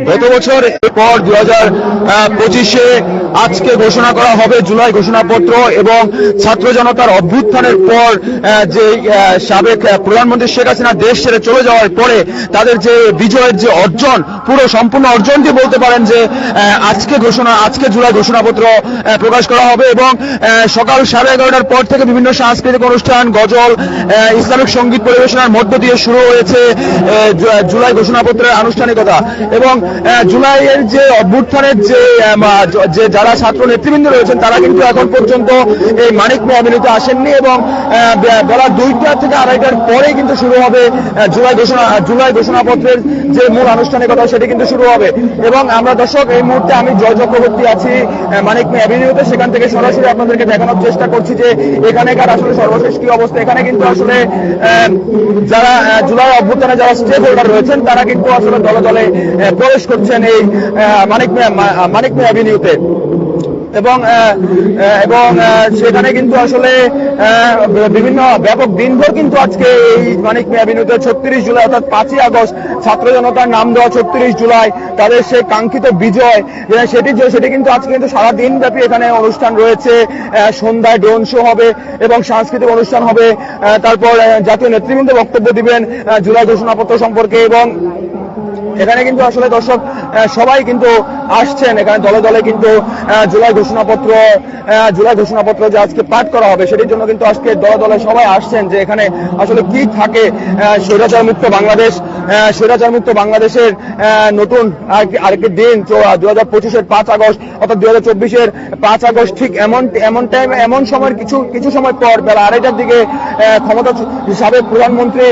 গত বছর এরপর 2025-এ আজকে ঘোষণা করা হবে জুলাই ঘোষণাপত্র এবং ছাত্র জনতার অভ্যুত্থানের পর যে সাবেক প্রধানমন্ত্রী শেখ হাসিনা দেশ ছেড়ে চলে যাওয়ার পরে তাদের যে বিজয়ের যে অর্জন, পুরো সম্পূর্ণ অর্জনটি বলতে পারেন যে আজকে জুলাই ঘোষণাপত্র প্রকাশ করা হবে এবং সকাল 11:30টার পর থেকে বিভিন্ন সাংস্কৃতিক অনুষ্ঠান, গজল, ইসলামিক সঙ্গীত পরিবেশনার মধ্য দিয়ে শুরু হয়েছে জুলাই ঘোষণাপত্রের আনুষ্ঠানিকতা। এবং জুলাইয়ের যে অভ্যুত্থানের যে যারা ছাত্র নেতৃবৃন্দ রয়েছেন তারা কিন্তু এখন পর্যন্ত এই মানিক মিয়া এভিনিউতে আসেননি এবং বেলা 2টা থেকে 2:30টার পরেই কিন্তু শুরু হবে জুলাই ঘোষণাপত্রের যে মূল আনুষ্ঠানিকতা, সেটি কিন্তু শুরু হবে। এবং আমরা দর্শক এই মুহূর্তে আমি জয় চক্রবর্তী আছি মানিক মিয়া এভিনিউতে, সেখান থেকে সরাসরি আপনাদেরকে দেখানোর চেষ্টা করছি যে এখানেকার আসলে সর্বশেষ কি অবস্থা। এখানে কিন্তু আসলে যারা জুলাই অভ্যুত্থানে যারা স্টেক হোল্ডার রয়েছেন তারা কিন্তু আসলে দলে দলে প্রবেশ করছেন এই মানিক মিয়া এভিনিউতে এবং সেখানে কিন্তু আসলে বিভিন্ন ব্যাপক দিনভর কিন্তু আজকে এই মানিক মিয়া এভিনিউতে 36 জুলাই অর্থাৎ 5ই আগস্ট ছাত্র জনতার নাম দেওয়া 36 জুলাই তাদের সেই কাঙ্ক্ষিত বিজয় সেটি কিন্তু আজকে কিন্তু সারাদিন ব্যাপী এখানে অনুষ্ঠান রয়েছে। সন্ধ্যায় ড্রোন শো হবে এবং সাংস্কৃতিক অনুষ্ঠান হবে, তারপর জাতীয় নেতৃবৃন্দ বক্তব্য দিবেন জুলাই ঘোষণাপত্র সম্পর্কে। এবং এখানে কিন্তু আসলে দর্শক সবাই কিন্তু আসছেন, এখানে দলে দলে কিন্তু জুলাই ঘোষণাপত্র যে আজকে পাঠ করা হবে সেটির জন্য কিন্তু আজকে দলে দলে সবাই আসছেন যে এখানে আসলে কি থাকে স্বৈরাচার মুক্ত বাংলাদেশের নতুন আরেকটি দিন 2025-এর 5 আগস্ট অর্থাৎ 2024-এর 5 আগস্ট ঠিক এমন সময়ের কিছু সময় পর বেলা 2:30টার দিকে ক্ষমতা সাবেক প্রধানমন্ত্রী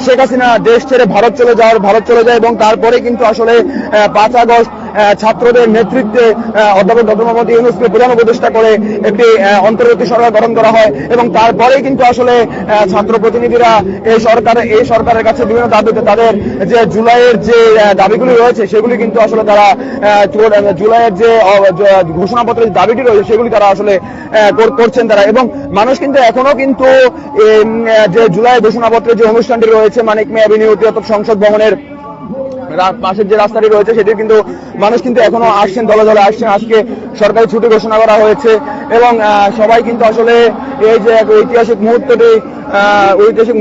শেখ হাসিনা দেশ ছেড়ে ভারত চলে যায় এবং তারপরে কিন্তু আসলে 5 আগস্ট ছাত্রদের নেতৃত্বে অধ্যাপক ডক্টর মোহাম্মদ ইউনূসকে প্রধান উপদেষ্টা করে একটি অন্তর্বর্তী সরকার গঠন করা হয় এবং তারপরেই কিন্তু আসলে ছাত্র প্রতিনিধিরা এই সরকারের কাছে বিভিন্ন দাবিতে তাদের যে জুলাইয়ের যে দাবিগুলি রয়েছে সেগুলি কিন্তু আসলে তারা জুলাইয়ের যে ঘোষণাপত্রের দাবিটি রয়েছে সেগুলি তারা আসলে করছেন তারা। এবং মানুষ কিন্তু এখনো কিন্তু যে জুলাই ঘোষণাপত্রের যে অনুষ্ঠানটি রয়েছে মানিক মিয়া এভিনিউতে অর্থাৎ সংসদ ভবনের পাশের যে রাস্তাটি রয়েছে সেটি কিন্তু মানুষ কিন্তু এখনো আসছেন, দলে দলে আসছেন। আজকে সরকারি ছুটি ঘোষণা করা হয়েছে এবং সবাই কিন্তু আসলে এই যে ঐতিহাসিক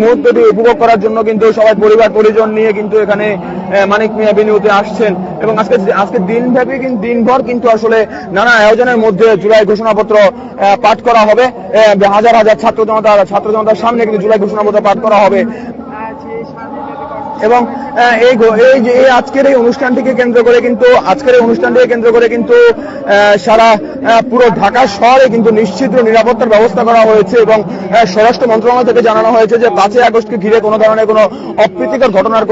মুহূর্তটি উপভোগ করার জন্য কিন্তু সবাই পরিবার পরিজন নিয়ে কিন্তু এখানে মানিক মিয়া এভিনিউতে আসছেন। এবং আজকে দিনভর কিন্তু আসলে নানা আয়োজনের মধ্যে জুলাই ঘোষণাপত্র পাঠ করা হবে। হাজার হাজার ছাত্র জনতার সামনে কিন্তু জুলাই ঘোষণাপত্র পাঠ করা হবে। এবং এই আজকের এই অনুষ্ঠানটিকে কেন্দ্র করে কিন্তু সারা পুরো ঢাকা শহরে কিন্তু নিশ্চিত নিরাপত্তার ব্যবস্থা করা হয়েছে এবং স্বরাষ্ট্র মন্ত্রণালয় থেকে জানানো হয়েছে যে 5ই আগস্টকে ঘিরে কোনো ধরনের কোনো অপ্রীতিকর ঘটনার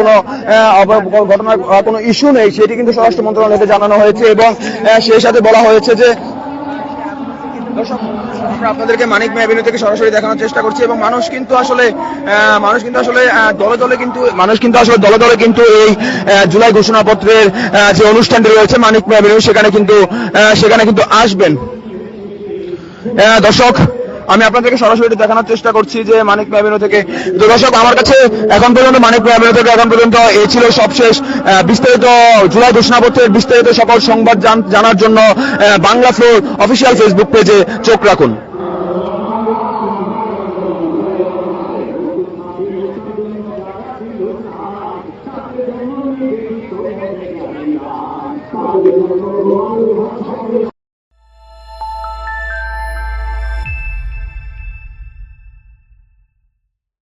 কোনো ইস্যু নেই, সেটি কিন্তু স্বরাষ্ট্র মন্ত্রণালয় থেকে জানানো হয়েছে। এবং সেই সাথে বলা হয়েছে যে দর্শক আমরা আপনাদেরকে মানিক মিয়া এভিনিউ থেকে সরাসরি দেখানোর চেষ্টা করছি এবং মানুষ কিন্তু আসলে দলে দলে কিন্তু এই জুলাই ঘোষণাপত্রের যে অনুষ্ঠানটি রয়েছে মানিক মিয়া এভিনিউ সেখানে কিন্তু আসবেন। দর্শক আমি আপনাদেরকে সরাসরি দেখানোর চেষ্টা করছি যে মানিক মিয়া এভিনিউ থেকে। তো দর্শক আমার কাছে এখন পর্যন্ত মানিক মিয়া এভিনিউ থেকে এই ছিল সবশেষ বিস্তারিত জুলাই ঘোষণাপত্রের বিস্তারিত সকল সংবাদ জানার জন্য বাংলা ফ্লোর অফিসিয়াল ফেসবুক পেজে চোখ রাখুন।